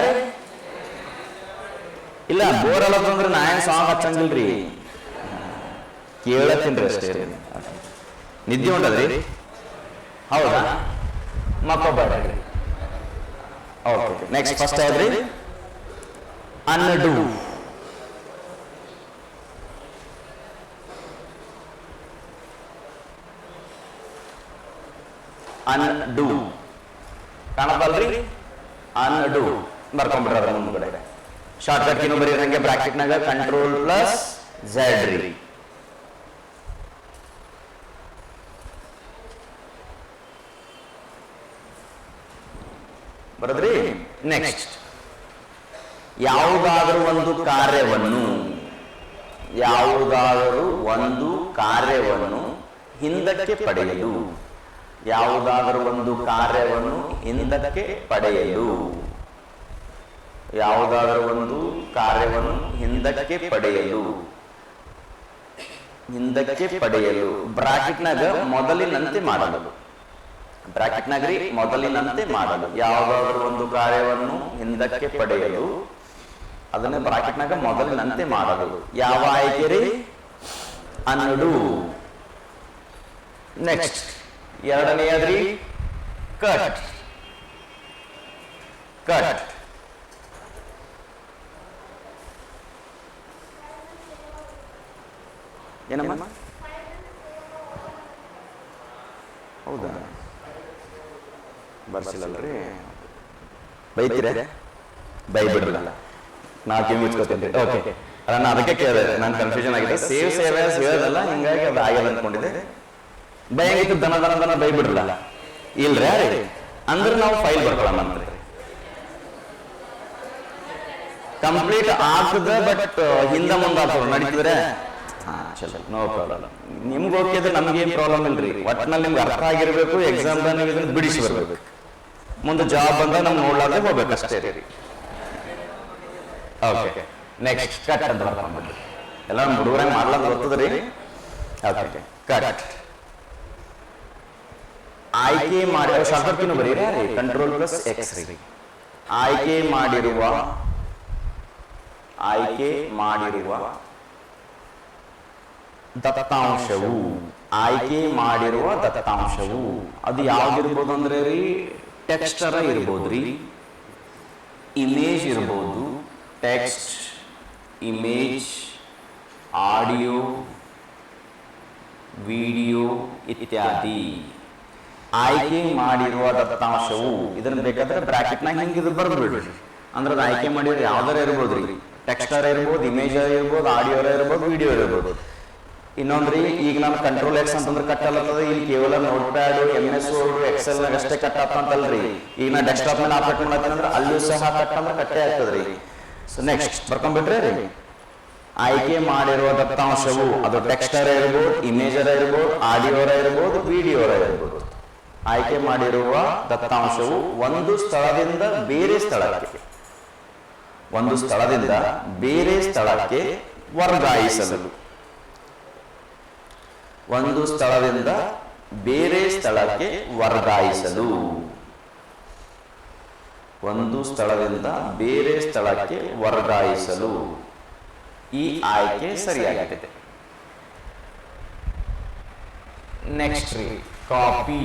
ಇಲ್ಲ. ಬೋರ್ ಅಲ್ಲತ್ತಂದ್ರೆ ನಾ ಏನ್ ಸಾಂಗ್ ಹಚ್ಚಂಗಿಲ್ರಿ, ಕೇಳತ್ತೀನ್ರಿ ಅಷ್ಟೇ. ನಿದ್ದೆ ಹೊಂಟದ್ರಿ? ಹೌದಾ? ಮಕ್ಕೋಬೇಡ್ರಿ. ಓಕೆ, ನೆಕ್ಸ್ಟ್ ಫಸ್ಟ್ ಯಾವ್ದ್ರಿ? ಅನ್ಡು. ಅನ್ಡು ಕಾಣಬಲ್ರಿ? ಅನ್ಡು ಬರ್ಕೊಂಡ್ಬಿಡ್ರ ಅದ್ರ ಮುಂದ್ಗಡೆ. ಶಾರ್ಟ್ ಕಟ್ ಕೀನು ಬರೀ ಹಂಗೆ ಬ್ರಾಕೆಟ್ ನಾಗ Ctrl+Z ರೀ. ಬರದ್ರಿ? ನೆಕ್ಸ್ಟ್, ಯಾವುದಾದರೂ ಒಂದು ಕಾರ್ಯವನ್ನು ಹಿಂದಕ್ಕೆ ಪಡೆಯಲು, ಯಾವುದಾದರೂ ಒಂದು ಕಾರ್ಯವನ್ನು ಹಿಂದಕ್ಕೆ ಪಡೆಯಲು, ಯಾವುದಾದರೂ ಒಂದು ಕಾರ್ಯವನ್ನು ಹಿಂದಕ್ಕೆ ಪಡೆಯಲು ಹಿಂದಕ್ಕೆ ಪಡೆಯಲು ಬ್ರಾಕೆಟ್ನಾಗ ಮೊದಲಿನಂತೆ ಮಾಡಲು. ಬ್ರಾಕೆಟ್ನಾಗ್ರಿ ಮೊದಲಿನಂತೆ ಮಾಡಲು ಯಾವುದಾದ್ರೂ ಒಂದು ಕಾರ್ಯವನ್ನು ಹಿಂದಕ್ಕೆ ಪಡೆಯಲು ಅದನ್ನ ಬ್ರಾಕೆಟ್ನಾಗ ಮೊದಲಿನಂತೆ ಮಾಡಲು. ಯಾವ ಆಯ್ಕೆ ರೀ? ಅನ್ನಡು. ನೆಕ್ಸ್ಟ್ ಎರಡನೆಯದ್ರಿ ಕಟ್. ಕಟ್ ಏನಮ್ಮ? ಹೌದಾ, ಬರ್ಸಿಲ್ಲಲ್ರಿ? ಬೈತೀರ? ಬೈಬಿಡ್ರಲ್ಲ, ನಾವು ಕಿವಿ ಮುಚ್ಕೋತೀನಿ. ಓಕೆ, ಅಲ್ಲ ನಾನು ಅದಕ್ಕೆ ಕೇಳಿದೆ, ನಾನು ಕನ್ಫ್ಯೂಷನ್ ಆಗಿದೆ. ಸೇವ್ ಹೇಳೋದಲ್ಲ, ಹಿಂಗಾಗಿ ಅದು ಆಗಲ್ಲ ಅನ್ಕೊಂಡಿದ್ದೆ. ಭಯಂಗಿತ್ತು ದನ ದನ ದನ ಬೈಬಿಡ್ರಲ್ಲ. ಇಲ್ರಿ ಅಂದ್ರೆ ನಾವು ಫೈಲ್ ಬರ್ಕೊಳ್ಳೋಣ. ಕಂಪ್ಲೀಟ್ ಆಗ್ತದೆ, ಬಟ್ ಹಿಂದ ಮುಂದೆ ಆಗ್ತದೆ, ನಡೀತಿದ್ರೆ ಚಲೋ, ನೋ ಪ್ರಾಬ್ಲಮ್. ನಿಮ್ಗೆ ಓಕೆ, ನಮ್ಗೇನು ಪ್ರಾಬ್ಲಮ್ ಇಲ್ರಿ. ಒಟ್ಟಿನಲ್ಲಿ ನಿಮ್ಗೆ ಅರ್ಥ ಆಗಿರ್ಬೇಕು. ಎಕ್ಸಾಮ್ ನೀವು ಇದನ್ನ ಬಿಡಿಸಿ ಬರ್ಬೇಕು. ಮುಂದೆ ಜಾಬ್ ಬಂದಾಗ ನಮ್ಗೆ ನೋಡ್ಲಾರ್ದೆ ಹೋಗ್ಬೇಕು ಅಷ್ಟೇ ರೀ. ಓಕೆ, ನೆಕ್ಸ್ಟ್ ಕಟ್ ಅಂತ ಬರ್ಕೊಂಡ್ಬಿಡ್ರಿ. ಎಲ್ಲ ಹುಡುಗರ ಮಾಡ್ಲಾಕ ಗೊತ್ತದ್ರಿ. Okay, cut. ಆಯ್ಕೆ ಮಾಡಿರುವ ಶಾರ್ಟ್ಕಟ್ ಬರೀರಿ, ಕಂಟ್ರೋಲ್ ಪ್ಲಸ್ ಎಕ್ಸ್ ರೀ. ಆಯ್ಕೆ ಮಾಡಿರುವ ದತ್ತಾಂಶವು. ಆಯ್ಕೆ ಮಾಡಿರುವ ದತ್ತಾಂಶವು ಅದು ಯಾವ್ದಿರ್ಬೋದು ಅಂದ್ರೆ ರೀ, ಟೆಕ್ಸ್ಟರ ಇರ್ಬೋದ್ರಿ, ಇಮೇಜ್ ಇರ್ಬೋದು, ಟೆಕ್ಸ್ಟ್, ಇಮೇಜ್, ಆಡಿಯೋ, ವಿಡಿಯೋ ಇತ್ಯಾದಿ. ಆಯ್ಕೆ ಮಾಡಿರುವ ದತ್ತಾಂಶವು ಇದನ್ನ ಬೇಕಾದ್ರೆ ಬ್ರಾಕೆಟ್ನಾಗ ಹಿಂಗಿದ್ರು ಬರ್ಬಿಡ್ರಿ. ಅಂದ್ರೆ ಅದು ಆಯ್ಕೆ ಮಾಡಿದ್ರೆ ಯಾವ್ದಾರ ಇರ್ಬೋದ್ರಿ, ಟೆಕ್ಸ್ಟರ್ ಇರ್ಬೋದು, ಇಮೇಜ್ ಇರ್ಬೋದು, ಆಡಿಯೋ ಇರ್ಬೋದು, ವಿಡಿಯೋ ಇರ್ಬೋದು. ಇನ್ನೊಂದ್ರಿ, ಈಗ ನಾನು ಕಂಟ್ರೋಲ್ ಎಕ್ಸ್ ಅಂತಂದ್ರೆ ಕಟ್ ಅಲ್ಲದ, ಇಲ್ಲಿ ಕೇವಲ Notepad, MS Word, Excel ನಾಗ ಅಷ್ಟೇ ಕಟ್ ಅಂತಲ್ರಿ. ಈಗ ನಾ ಡೆಸ್ಕ್ಟಾಪ್ ಮೇಲೆ ಆಪರೇಟ್ ಮಾಡತ್ತೀನಿ ಅಂದ್ರೆ ಅಲ್ಲೂ ಸಹ ಕಟ್ ಅಂದ್ರೆ ಕಟ್ಟೆ ಆಗ್ತದ್ರಿ. ಸೊ ನೆಕ್ಸ್ಟ್ ಬರ್ಕೊಂಡ್ಬಿಟ್ರೆ ರೀ, ಆಯ್ಕೆ ಮಾಡಿರುವ ದತ್ತಾಂಶವು ಅದು ಟೆಕ್ಸ್ಟರ್ ಇರ್ಬೋದು, ಇಮೇಜರ ಇರ್ಬೋದು, ಆಡಿಯೋರ ಇರ್ಬೋದು, ವಿಡಿಯೋರ ಇರ್ಬೋದು. ಆಯ್ಕೆ ಮಾಡಿರುವ ದತ್ತಾಂಶವು ಒಂದು ಸ್ಥಳದಿಂದ ಬೇರೆ ಸ್ಥಳಕ್ಕೆ ವರ್ಗಾಯಿಸಲು. ಒಂದು ಸ್ಥಳದಿಂದ ಬೇರೆ ಸ್ಥಳಕ್ಕೆ ವರ್ಗಾಯಿಸಲು. ಒಂದು ಸ್ಥಳದಿಂದ ಬೇರೆ ಸ್ಥಳಕ್ಕೆ ವರ್ಗಾಯಿಸಲು. ಈ ಆಯ್ಕೆ ಸರಿಯಾಗಿದೆ. ನೆಕ್ಸ್ಟ್ ರೀ, copy.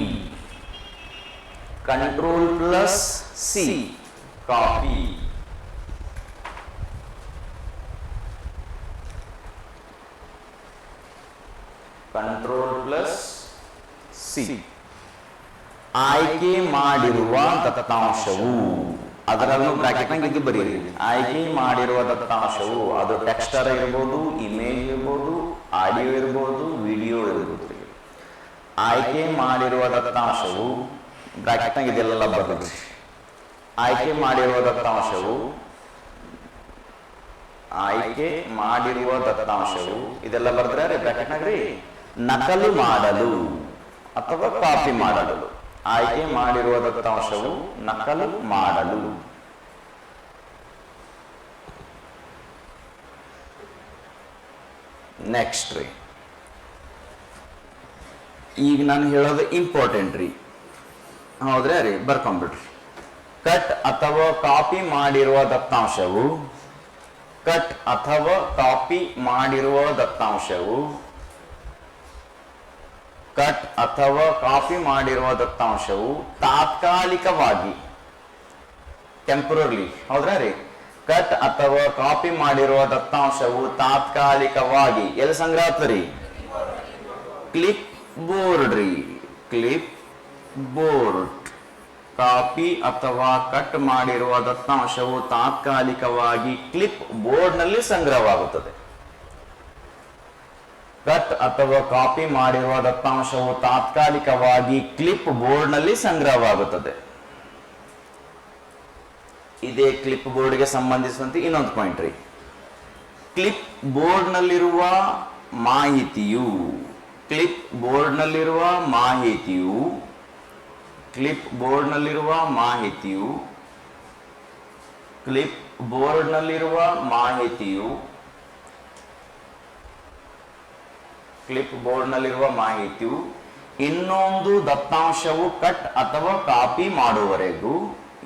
Control plus C, copy. Control plus C. ಆಯ್ಕೆ ಮಾಡಿರುವ ದತ್ತಾಂಶವು, ಅದರಲ್ಲೂ ಬ್ರಾಕೆಟ್ನಾಗ ಇದು ಬರೀರಿ. ಆಯ್ಕೆ ಮಾಡಿರುವ ದತ್ತಾಂಶವು ಅದು ಟೆಕ್ಸ್ಟರ್ ಇರ್ಬೋದು, ಇಮೇಜ್ ಇರ್ಬೋದು, ಆಡಿಯೋ ಇರ್ಬೋದು, ವಿಡಿಯೋ ಇರ್ಬೋದು. ಆಯ್ಕೆ ಮಾಡಿರುವ ದತ್ತಾಂಶವು ಬ್ರಾಕೆಟ್ನಾಗ ಇದೆಲ್ಲ ಬರ್ತದೆ. ಆಯ್ಕೆ ಮಾಡಿರುವ ದತ್ತಾಂಶವು ಇದೆಲ್ಲ ಬರ್ದ್ರೆ ಬ್ರಾಕೆಟ್ನಾಗ ರೀ, ನಕಲು ಮಾಡಲು ಅಥವಾ ಕಾಪಿ ಮಾಡಲು. ಆಯ್ಕೆ ಮಾಡಿರುವ ದತ್ತಾಂಶವು ನಕಲು ಮಾಡಲು. ನೆಕ್ಸ್ಟ್ ರೀ, ಈಗ ನಾನು ಹೇಳೋದು ಇಂಪಾರ್ಟೆಂಟ್ ರೀ. ಹೌದ್ರಾ ರೀ, ಬರ್ಕೊಂಡ್ಬಿಡ್ರಿ. ಕಟ್ ಅಥವಾ ಕಾಪಿ ಮಾಡಿರುವ ದತ್ತಾಂಶವು ತಾತ್ಕಾಲಿಕವಾಗಿ, ಟೆಂಪರರಿ. ಹೌದ್ರಾ ರೀ, ಕಟ್ ಅಥವಾ ಕಾಪಿ ಮಾಡಿರುವ ದತ್ತಾಂಶವು ತಾತ್ಕಾಲಿಕವಾಗಿ ಎಲ್ಲಿ ಸಂಗ್ರಹ ಆಗ್ತದ್ರಿ? ಕ್ಲಿಪ್ ಬೋರ್ಡ್ ರೀ, ಕ್ಲಿಪ್ ಬೋರ್ಡ್. ಕಾಪಿ ಅಥವಾ ಕಟ್ ಮಾಡಿರುವ ದತ್ತಾಂಶವು ತಾತ್ಕಾಲಿಕವಾಗಿ ಕ್ಲಿಪ್ ಬೋರ್ಡ್ ನಲ್ಲಿ ಸಂಗ್ರಹವಾಗುತ್ತದೆ. ಕಟ್ ಅಥವಾ ಕಾಪಿ ಮಾಡಿರುವ ದತ್ತಾಂಶವು ತಾತ್ಕಾಲಿಕವಾಗಿ ಕ್ಲಿಪ್ ಬೋರ್ಡ್ ನಲ್ಲಿ ಸಂಗ್ರಹವಾಗುತ್ತದೆ. ಇದೇ ಕ್ಲಿಪ್ ಬೋರ್ಡ್ಗೆ ಸಂಬಂಧಿಸಿದಂತೆ ಇನ್ನೊಂದು ಪಾಯಿಂಟ್ ರೀ. ಕ್ಲಿಪ್ ಬೋರ್ಡ್ ನಲ್ಲಿರುವ ಮಾಹಿತಿಯು ಕ್ಲಿಪ್ ಬೋರ್ಡ್ ನಲ್ಲಿರುವ ಮಾಹಿತಿಯು ಇನ್ನೊಂದು ದತ್ತಾಂಶವು ಕಟ್ ಅಥವಾ ಕಾಪಿ ಮಾಡುವವರೆಗೂ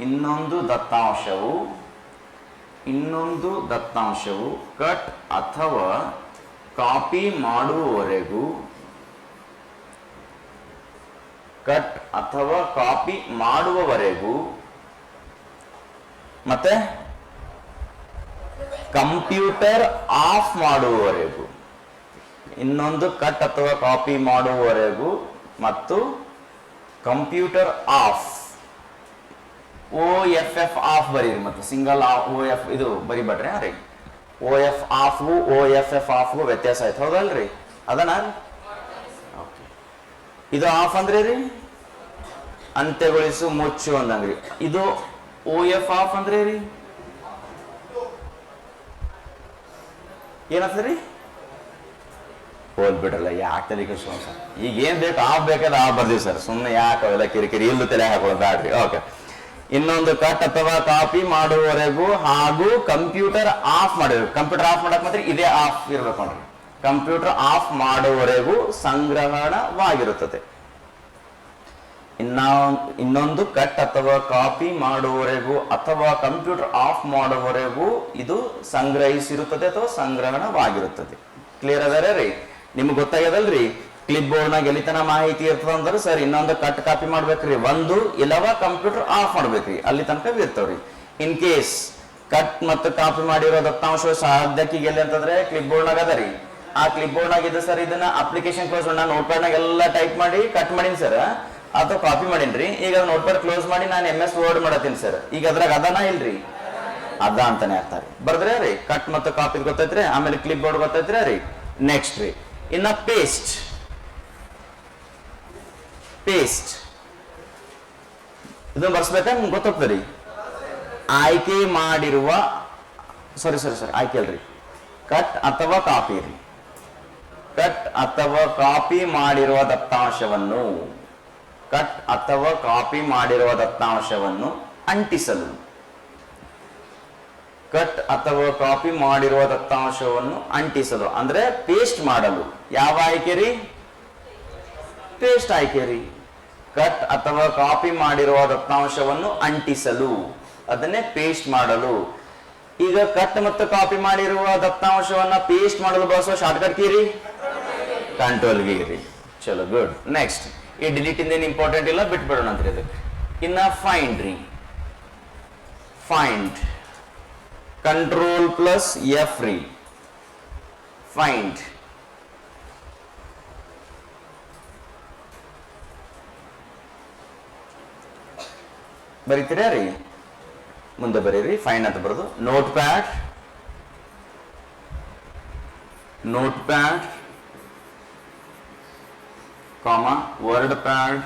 ಇನ್ನೊಂದು ದತ್ತಾಂಶವು ಕಟ್ ಅಥವಾ ಕಾಪಿ ಮಾಡುವವರೆಗೂ ಮತ್ತೆ ಕಂಪ್ಯೂಟರ್ ಆಫ್ ಮಾಡುವವರೆಗೂ, ಇನ್ನೊಂದು ಕಟ್ ಅಥವಾ ಕಾಪಿ ಮಾಡುವವರೆಗೂ ಮತ್ತು ಕಂಪ್ಯೂಟರ್ ಆಫ್, OFF ಆಫ್ ಬರೀರಿ, ಮತ್ತು ಸಿಂಗಲ್ OF ಇದು ಬರಿಬೇಡ್ರಿ ರೀ. OF ಆಫ್ಗೂ OFF ಆಫ್ಗೂ ವ್ಯತ್ಯಾಸ ಆಯ್ತು, ಹೌದಲ್ರಿ? ಅದನ್ನ ಇದು ಆಫ್ ಅಂದ್ರೆ ರೀ ಅಂತ್ಯಗೊಳಿಸು ಮುಚ್ಚು ಅಂದಂಗ್ರಿ. ಇದು OF ಆಫ್ ಅಂದ್ರೆ ರೀ ಏನಂತದ್ರಿ? ಹೋಲ್ಬಿಟ್ರಲ್ಲ, ಯಾಕೆ ತಲೆ ಕೆಡಿಸ್ಕೊಂಡ್ ಸರ್? ಈಗ ಏನ್ ಬೇಕು ಆಫ್ ಬೇಕಾದ್ರೆ ಆಫ್ ಬರ್ದೀವಿ ಸರ್, ಸುಮ್ಮನೆ ಯಾಕೆ ಅವೆಲ್ಲ ಕಿರಿಕಿರಿ ಇಲ್ಲೂ ತಲೆ ಹಾಕೊಳ್ಳೋದು ಬ್ಯಾಡ್ರಿ. ಓಕೆ, ಇನ್ನೊಂದು ಕಟ್ ಅಥವಾ ಕಾಪಿ ಮಾಡುವವರೆಗೂ ಹಾಗೂ ಕಂಪ್ಯೂಟರ್ ಆಫ್ ಮಾಡಿರ್ಬೇಕು. ಕಂಪ್ಯೂಟರ್ ಆಫ್ ಮಾಡಕ್ ಮಾತ್ರ ಇದೇ ಆಫ್ ಇರ್ಬೇಕು ನೋಡ್ರಿ. ಕಂಪ್ಯೂಟರ್ ಆಫ್ ಮಾಡುವವರೆಗೂ ಸಂಗ್ರಹಣವಾಗಿರುತ್ತದೆ. ಇನ್ನೊಂದು ಕಟ್ ಅಥವಾ ಕಾಪಿ ಮಾಡುವವರೆಗೂ ಅಥವಾ ಕಂಪ್ಯೂಟರ್ ಆಫ್ ಮಾಡುವವರೆಗೂ ಇದು ಸಂಗ್ರಹಿಸಿರುತ್ತದೆ ಅಥವಾ ಸಂಗ್ರಹಣವಾಗಿರುತ್ತದೆ. ಕ್ಲಿಯರ್ ಅದಾರೆ ರೀ? ನಿಮ್ಗೆ ಗೊತ್ತಾಗ್ಯದಲ್ರಿ? ಕ್ಲಿಪ್ ಬೋರ್ಡ್ ನಾಗ ಎಲ್ಲಿತನ ಮಾಹಿತಿ ಇರ್ತದ ಅಂದ್ರೆ ಸರ್ ಇನ್ನೊಂದು ಕಟ್ ಕಾಪಿ ಮಾಡ್ಬೇಕ್ರಿ, ಒಂದು ಇಲ್ಲವ ಕಂಪ್ಯೂಟರ್ ಆಫ್ ಮಾಡ್ಬೇಕ್ರಿ, ಅಲ್ಲಿ ತನಕ ಇರ್ತಾವ್ರಿ. ಇನ್ ಕೇಸ್ ಕಟ್ ಮತ್ತು ಕಾಪಿ ಮಾಡಿರೋ ದತ್ತಾಂಶ ಸಾಧ್ಯಕ್ಕೆ ಎಲ್ಲಿ ಅಂತಂದ್ರೆ ಕ್ಲಿಪ್ ಬೋರ್ಡ್ ನಾಗ ಅದ ರೀ. ಆ ಕ್ಲಿಪ್ ಬೋರ್ಡ್ ನಾಗ ಇದೆ ಸರ್, ಇದನ್ನ ಅಪ್ಲಿಕೇಶನ್ ಕ್ಲೋಸ್ ನಾನು ನೋಟ್ ಪ್ಯಾಡ್ ನಾಗ ಎಲ್ಲ ಟೈಪ್ ಮಾಡಿ ಕಟ್ ಮಾಡೀನಿ ಸರ್, ಅಥವಾ ಕಾಪಿ ಮಾಡೀನ್ರಿ. ಈಗ ನೋಟ್ ಪ್ಯಾಡ್ ಕ್ಲೋಸ್ ಮಾಡಿ ನಾನು MS ವರ್ಡ್ ಮಾಡತ್ತೀನಿ ಸರ್. ಈಗ ಅದ್ರಾಗ ಅದನ ಇಲ್ರಿ, ಅದ ಅಂತಾನೆ ಆಗ್ತಾರೆ. ಬರ್ದ್ರೆ ರೀ ಕಟ್ ಮತ್ತು ಕಾಪಿ ಗೊತ್ತೈತ್ರಿ, ಆಮೇಲೆ ಕ್ಲಿಪ್ ಬೋರ್ಡ್ ಗೊತ್ತೈತ್ರಿ ರೀ. ನೆಕ್ಸ್ಟ್ ರೀ ಇನ್ನ ಪೇಸ್ಟ್ ಇದನ್ನ ಬರ್ಸ್ಬೇಕಾ ನಿಮ್ಗೆ ಗೊತ್ತಾಗ್ತದೆ. ಆಯ್ಕೆ ಮಾಡಿರುವ ಆಯ್ಕೆ ಅಲ್ರಿ, ಕಟ್ ಅಥವಾ ಕಾಪಿ ರೀ. ಕಟ್ ಅಥವಾ ಕಾಪಿ ಮಾಡಿರುವ ದತ್ತಾಂಶವನ್ನು ಅಂಟಿಸಲು, ಕಟ್ ಅಥವಾ ಕಾಪಿ ಮಾಡಿರುವ ದತ್ತಾಂಶವನ್ನು ಅಂಟಿಸಲು ಅಂದ್ರೆ ಪೇಸ್ಟ್ ಮಾಡಲು ಯಾವ ಆಯ್ಕೆ ರೀ? ಪೇಸ್ಟ್ ಆಯ್ಕೆ ರೀ. ಕಟ್ ಅಥವಾ ಕಾಪಿ ಮಾಡಿರುವ ದತ್ತಾಂಶವನ್ನು ಅಂಟಿಸಲು, ಅದನ್ನೇ ಪೇಸ್ಟ್ ಮಾಡಲು. ಈಗ ಕಟ್ ಮತ್ತು ಕಾಪಿ ಮಾಡಿರುವ ದತ್ತಾಂಶವನ್ನ ಪೇಸ್ಟ್ ಮಾಡಲು ಬಳಸುವ ಶಾರ್ಟ್ಕಟ್ ಕೀ ರೀ ಕಂಟ್ರೋಲ್ ಕೀ ರೀ. ಚಲೋ, ಗುಡ್. ನೆಕ್ಸ್ಟ್ ಈ ಡಿಲೀಟ್ ಇಂದೇನು ಇಂಪಾರ್ಟೆಂಟ್ ಇಲ್ಲ, ಬಿಟ್ಬಿಡೋಣ ಅಂತ ಇದಕ್ಕೆ. ಇನ್ನ ಫೈಂಡ್ ರೀ. ಫೈಂಡ್ ಕಂಟ್ರೋಲ್ ಪ್ಲಸ್ F ರೀ. ಫೈಂಡ್ ಬರೀತೀರಾ ರೀ? ಮುಂದೆ ಬರೀರಿ. ಫೈಂಡ್ ಅಂತ ಬರೋದು Notepad comma WordPad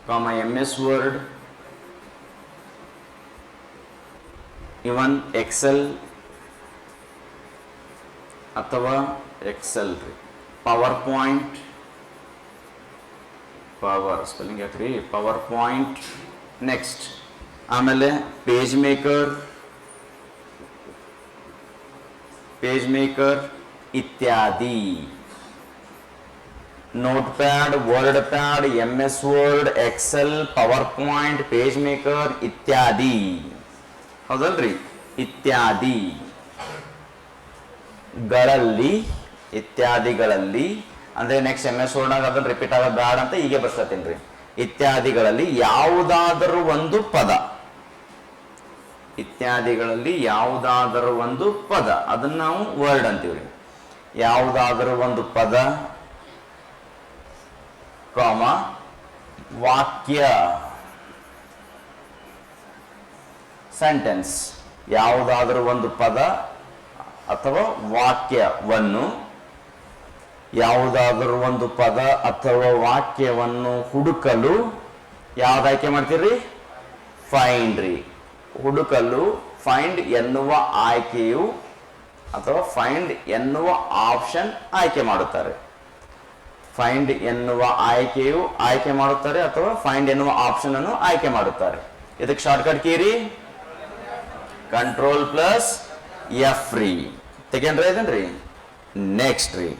comma MS Word, ಇವನ್ ಎಕ್ಸೆಲ್ ಅಥವಾ ಎಕ್ಸೆಲ್ ರೀ. ಪವರ್ ಪಾಯಿಂಟ್, ಪವರ್ ಸ್ಪೆಲ್ಲಿಂಗ್ ಯಾಕ್ರಿ? PowerPoint. ನೆಕ್ಸ್ಟ್ ಆಮೇಲೆ ಪೇಜ್ ಮೇಕರ್ ಇತ್ಯಾದಿ. Notepad, WordPad, MS Word, Excel, power point, page maker ಇತ್ಯಾದಿ. ಹೌದಲ್ರಿ? ಇತ್ಯಾದಿಗಳಲ್ಲಿ ಅಂದ್ರೆ ನೆಕ್ಸ್ಟ್ MS ವರ್ಡ್ ಆಗ ಅದನ್ನ ರಿಪೀಟ್ ಆಗೋದು ಬೇಡ ಅಂತ ಹೀಗೆ ಬರ್ಸ್ತೀನಿ ರೀ. ಇತ್ಯಾದಿಗಳಲ್ಲಿ ಯಾವುದಾದರೂ ಒಂದು ಪದ, ಅದನ್ನ ನಾವು ವರ್ಡ್ ಅಂತೀವ್ರಿ. ಯಾವುದಾದರೂ ಒಂದು ಪದ, ಕಾಮ ವಾಕ್ಯ, ಸೆಂಟೆನ್ಸ್. ಯಾವುದಾದರೂ ಒಂದು ಪದ ಅಥವಾ ವಾಕ್ಯವನ್ನು ಹುಡುಕಲು ಯಾವ್ದು ಆಯ್ಕೆ ಮಾಡ್ತೀರಿ? ಫೈಂಡ್ ರೀ. ಹುಡುಕಲು ಫೈಂಡ್ ಎನ್ನುವ ಆಯ್ಕೆಯು ಅಥವಾ ಫೈಂಡ್ ಎನ್ನುವ ಆಪ್ಷನ್ ಆಯ್ಕೆ ಮಾಡುತ್ತಾರೆ. ಫೈಂಡ್ ಎನ್ನುವ ಆಯ್ಕೆಯು ಆಯ್ಕೆ ಮಾಡುತ್ತಾರೆ ಅಥವಾ ಫೈಂಡ್ ಎನ್ನುವ ಆಪ್ಷನ್ ಅನ್ನು ಆಯ್ಕೆ ಮಾಡುತ್ತಾರೆ. ಇದಕ್ಕೆ ಶಾರ್ಟ್ಕಟ್ ಕೀ ರೀ ಕಂಟ್ರೋಲ್ ಪ್ಲಸ್ F ರೀ. ತೆಗೆನ್ರಿ ಇದನ್ರಿ ನೆಕ್ಸ್ಟ್ ರೀ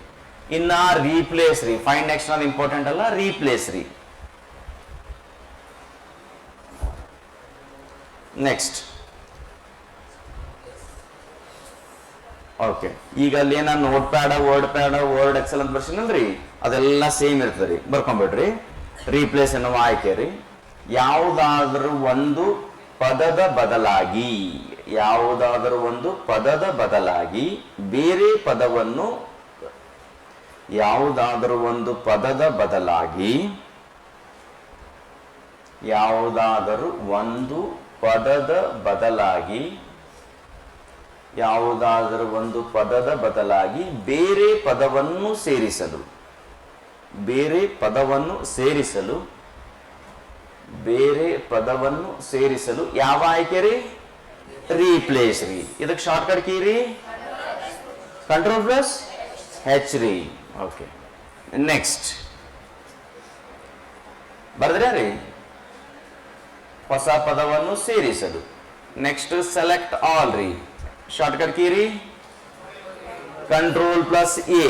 ಇನ್ನ ರೀಪ್ಲೇಸ್ ರೀ. ಫೈಂಡ್ ನೆಕ್ಸ್ಟ್ ಅನ್ನೋದು ಇಂಪಾರ್ಟೆಂಟ್ ಅಲ್ಲ, ರೀಪ್ಲೇಸ್ ರೀ. ನೆಕ್ಸ್ಟ್ ಓಕೆ, ಈಗ ಅಲ್ಲಿ ನಾನು ನೋಟ್ ಪ್ಯಾಡ ವರ್ಡ್ ಎಕ್ಸೆಲ್ ಅಂತ ಬರ್ಸಿನಲ್ರಿ, ಅದೆಲ್ಲ ಸೇಮ್ ಇರ್ತದೆ ರೀ, ಬರ್ಕೊಂಬಿಡ್ರಿ. ರೀಪ್ಲೇಸ್ ಎನ್ನುವ ಆಯ್ಕೆ ರೀ. ಯಾವುದಾದರೂ ಒಂದು ಪದದ ಬದಲಾಗಿ, ಯಾವುದಾದರೂ ಒಂದು ಪದದ ಬದಲಾಗಿ ಬೇರೆ ಪದವನ್ನು, ಯಾವುದಾದರೂ ಒಂದು ಪದದ ಬದಲಾಗಿ, ಯಾವುದಾದರೂ ಒಂದು ಪದದ ಬದಲಾಗಿ, ಯಾವುದಾದರೂ ಒಂದು ಪದದ ಬದಲಾಗಿ ಬೇರೆ ಪದವನ್ನು ಸೇರಿಸಲು, ಬೇರೆ ಪದವನ್ನು ಸೇರಿಸಲು, ಬೇರೆ ಪದವನ್ನು ಸೇರಿಸಲು ಯಾವ ಆಯ್ಕೆ ರೀ? ರೀಪ್ಲೇಸ್ ರೀ. ಇದಕ್ಕೆ ಶಾರ್ಟ್ಕಟ್ ಕೀ ರೀ ಕಂಟ್ರೋಲ್ ಪ್ಲಸ್ ಹೆಚ್ ರೀ. ಓಕೆ, ನೆಕ್ಸ್ಟ್ ಬರ್ದ್ರಾ ರೀ? ಹೊಸ ಪದವನ್ನು ಸೇರಿಸಲು. ನೆಕ್ಸ್ಟ್ ಸೆಲೆಕ್ಟ್ ಆಲ್ ರೀ. ಶಾರ್ಟ್ಕಟ್ ಕೀ ರೀ control plus A.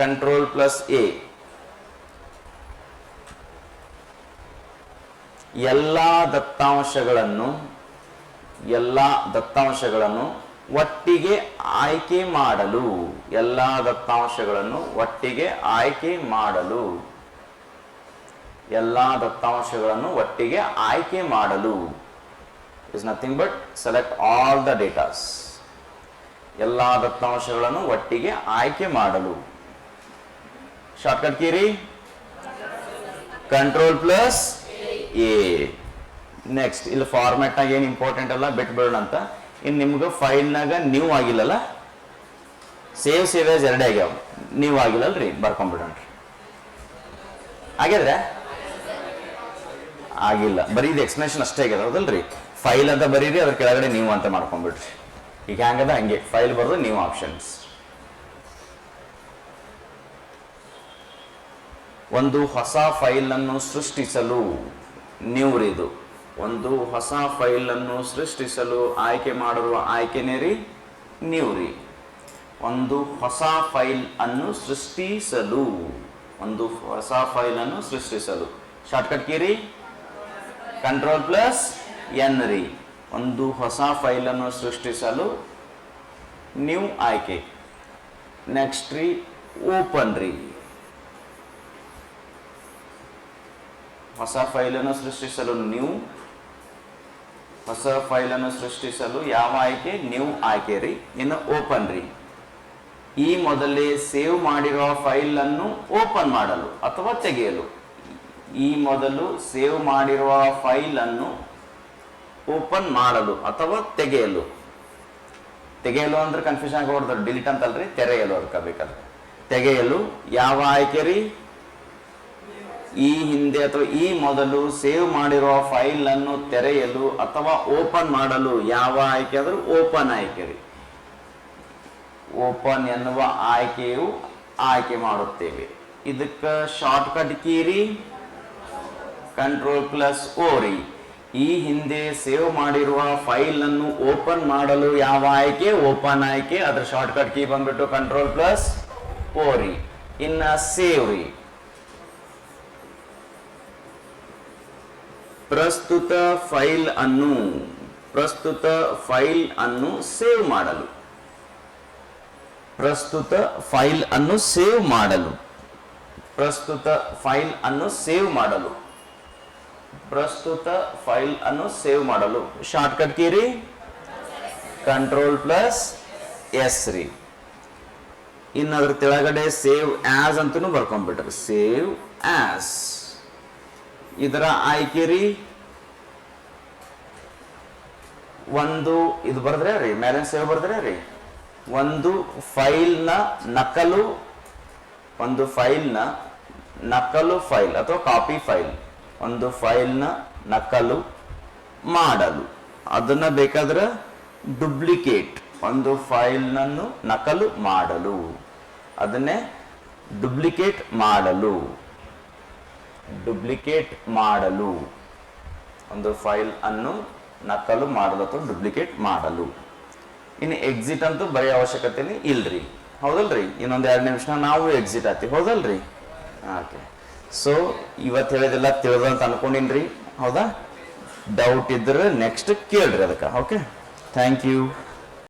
Control plus A. ಎಲ್ಲಾ ದತ್ತಾಂಶಗಳನ್ನು ಒಟ್ಟಿಗೆ ಆಯ್ಕೆ ಮಾಡಲು, ಎಲ್ಲಾ ದತ್ತಾಂಶಗಳನ್ನು ಒಟ್ಟಿಗೆ ಆಯ್ಕೆ ಮಾಡಲು, ಎಲ್ಲಾ ದತ್ತಾಂಶಗಳನ್ನು ಒಟ್ಟಿಗೆ ಆಯ್ಕೆ ಮಾಡಲು is nothing but select all the datas. ಎಲ್ಲಾ ದತ್ತಾಂಶಗಳನ್ನು ಒಟ್ಟಿಗೆ ಆಯ್ಕೆ ಮಾಡಲು. ಶಾರ್ಟ್ಕಟ್ ಕೀ ರೀ ಕಂಟ್ರೋಲ್ ಪ್ಲಸ್ ಎ. ನೆಕ್ಸ್ಟ್ ಇಲ್ಲಿ ಫಾರ್ಮ್ಯಾಟ್ ನಾಗ ಏನು ಇಂಪಾರ್ಟೆಂಟ್ ಅಲ್ಲ, ಬಿಟ್ಬಿಡೋಣ ಅಂತ. ಇನ್ನು ನಿಮ್ಗೆ ಫೈಲ್ನಾಗ ನ್ಯೂ ಆಗಿಲ್ಲಲ್ಲ, ಸೇವ್ ಆಸ್ ಎರಡೇ ಆಗ್ಯಾವ, ನ್ಯೂ ಆಗಿಲ್ಲಲ್ರಿ, ಬರ್ಕೊಂಡ್ಬಿಡೋಣ್ರಿ. ಆಗಿದ್ರೆ ಆಗಿಲ್ಲ, ಬರೀ ಇದು ಎಕ್ಸ್ಪ್ಲನೇಷನ್ ಅಷ್ಟೇ ಆಗ್ಯದ, ಹೌದಲ್ರಿ? ಫೈಲ್ ಅಂತ ಬರೀರಿ, ಅದ್ರ ಕೆಳಗಡೆ ನೀವು ಅಂತ ಮಾಡ್ಕೊಂಡ್ಬಿಡ್ರಿ. ಈಗ ಹೆಂಗದ ಹಂಗೆ ಫೈಲ್ ಬರೋದು ನ್ಯೂ ಆಪ್ಷನ್ಸ್. ಒಂದು ಹೊಸ ಫೈಲ್ ಅನ್ನು ಸೃಷ್ಟಿಸಲು, ನ್ಯೂ ಇದು. ಒಂದು ಹೊಸ ಫೈಲ್ ಅನ್ನು ಸೃಷ್ಟಿಸಲು ಆಯ್ಕೆ ಮಾಡಿರುವ ಆಯ್ಕೆನೇ ರೀ ನ್ಯೂ ರೀ. ಒಂದು ಹೊಸ ಫೈಲ್ ಅನ್ನು ಸೃಷ್ಟಿಸಲು, ಒಂದು ಹೊಸ ಫೈಲ್ ಅನ್ನು ಸೃಷ್ಟಿಸಲು. ಶಾರ್ಟ್ಕಟ್ ಕೀ ರೀ ಕಂಟ್ರೋಲ್ ಪ್ಲಸ್ ಎನ್ ರೀ. ಒಂದು ಹೊಸ ಫೈಲ್ ಅನ್ನು ಸೃಷ್ಟಿಸಲು ನ್ಯೂ ಆಯ್ಕೆ. ನೆಕ್ಸ್ಟ್ ರೀ ಓಪನ್ ರೀ. ಹೊಸ ಫೈಲ್ ಅನ್ನು ಸೃಷ್ಟಿಸಲು ನ್ಯೂ, ಹೊಸ ಫೈಲ್ ಅನ್ನು ಸೃಷ್ಟಿಸಲು ಯಾವ ಆಯ್ಕೆ? ನ್ಯೂ ಆಯ್ಕೆ ರೀ. ಇನ್ನು ಓಪನ್ ರೀ. ಈ ಮೊದಲೇ ಸೇವ್ ಮಾಡಿರುವ ಫೈಲ್ ಅನ್ನು ಓಪನ್ ಮಾಡಲು ಅಥವಾ ತೆಗೆಯಲು. ಈ ಮೊದಲು ಸೇವ್ ಮಾಡಿರುವ ಫೈಲ್ ಅನ್ನು ಓಪನ್ ಮಾಡಲು ಅಥವಾ ತೆಗೆಯಲು. ತೆಗೆಯಲು ಅಂದ್ರೆ ಕನ್ಫ್ಯೂಷನ್ ಆಗಬಾರ್ದು, ಡಿಲೀಟ್ ಅಂತಲ್ರಿ, ತೆರೆಯಲು ಅದಕ್ಕೆ. ತೆಗೆಯಲು ಯಾವ ಆಯ್ಕೆ ರೀ? ಈ ಹಿಂದೆ ಅಥವಾ ಈ ಮೊದಲು ಸೇವ್ ಮಾಡಿರುವ ಫೈಲ್ ಅನ್ನು ತೆರೆಯಲು ಅಥವಾ ಓಪನ್ ಮಾಡಲು ಯಾವ ಆಯ್ಕೆ ಆದ್ರೂ ಓಪನ್ ಆಯ್ಕೆ ರೀ. ಓಪನ್ ಎನ್ನುವ ಆಯ್ಕೆಯು ಆಯ್ಕೆ ಮಾಡುತ್ತೇವೆ. ಇದಕ್ಕೆ ಶಾರ್ಟ್ಕಟ್ ಕೀ ರೀ ಕಂಟ್ರೋಲ್ ಪ್ಲಸ್ ಓ ರೀ. ಈ ಹಿಂದೆ ಸೇವ್ ಮಾಡಿರುವ ಫೈಲ್ ಅನ್ನು ಓಪನ್ ಮಾಡಲು ಯಾವ ಆಯ್ಕೆ? ಓಪನ್ ಆಯ್ಕೆ. ಅದ್ರ ಶಾರ್ಟ್ಕಟ್ ಕೀ ಬಂದ್ಬಿಟ್ಟು ಕಂಟ್ರೋಲ್ ಪ್ಲಸ್ ಓ ರೀ. ಇನ್ನ ಸೇವ್ ರೀ. ಪ್ರಸ್ತುತ ಫೈಲ್ ಅನ್ನು ಸೇವ್ ಮಾಡಲು. ಪ್ರಸ್ತುತ ಫೈಲ್ ಅನ್ನು ಸೇವ್ ಮಾಡಲು. ಪ್ರಸ್ತುತ ಫೈಲ್ ಅನ್ನು ಸೇವ್ ಮಾಡಲು. ಪ್ರಸ್ತುತ ಫೈಲ್ ಅನ್ನು ಸೇವ್ ಮಾಡಲು. ಶಾರ್ಟ್ಕಟ್ ಕೀ ರೀ ಕಂಟ್ರೋಲ್ ಪ್ಲಸ್ ಎಸ್ ರೀ. ಇನ್ನು ಅದ್ರ ಕೆಳಗಡೆ ಸೇವ್ ಆಸ್ ಅಂತೂ ಬರ್ಕೊಂಡ್ಬಿಟ್ರಿ. ಸೇವ್ ಆಸ್ ಇದರ ಆಯ್ಕೆ ರೀ. ಒಂದು ಇದು ಬರ್ದ್ರೆ ರೀ ಮೇಲೆ ಸೇವ್ ಬರ್ದ್ರೆ ರೀ, ಒಂದು ಫೈಲ್ನ ನಕಲು, ಒಂದು ಫೈಲ್ನ ನಕಲು ಫೈಲ್ ಅಥವಾ ಕಾಪಿ ಫೈಲ್, ಒಂದು ಫೈಲ್ನ ನಕಲು ಮಾಡಲು. ಅದನ್ನ ಬೇಕಾದ್ರೆ ಡುಪ್ಲಿಕೇಟ್, ಒಂದು ಫೈಲ್ನನ್ನು ನಕಲು ಮಾಡಲು, ಅದನ್ನೇ ಡುಪ್ಲಿಕೇಟ್ ಮಾಡಲು. ಡುಪ್ಲಿಕೇಟ್ ಮಾಡಲು ಒಂದು ಫೈಲ್ ಅನ್ನು ನಕಲು ಮಾಡಲು ಅಥವಾ ಡುಪ್ಲಿಕೇಟ್ ಮಾಡಲು. ಇನ್ನು ಎಕ್ಸಿಟ್ ಅಂತೂ ಬರೆಯೋ ಅವಶ್ಯಕತೆ ಇಲ್ರಿ, ಹೌದಲ್ರಿ? ಇನ್ನೊಂದು 2 ನಿಮಿಷ ನಾವು ಎಕ್ಸಿಟ್ ಆಗ್ತೀವಿ, ಹೌದಲ್ರಿ? ಓಕೆ, ಸೊ ಇವತ್ತು ಹೇಳಿದೆಲ್ಲ ತಿಳಿದಂತ ಅನ್ಕೊಂಡಿನ್ರಿ, ಹೌದಾ? ಡೌಟ್ ಇದ್ರೆ ನೆಕ್ಸ್ಟ್ ಕೇಳ್ರಿ ಅದಕ್ಕೆ. Okay, thank you.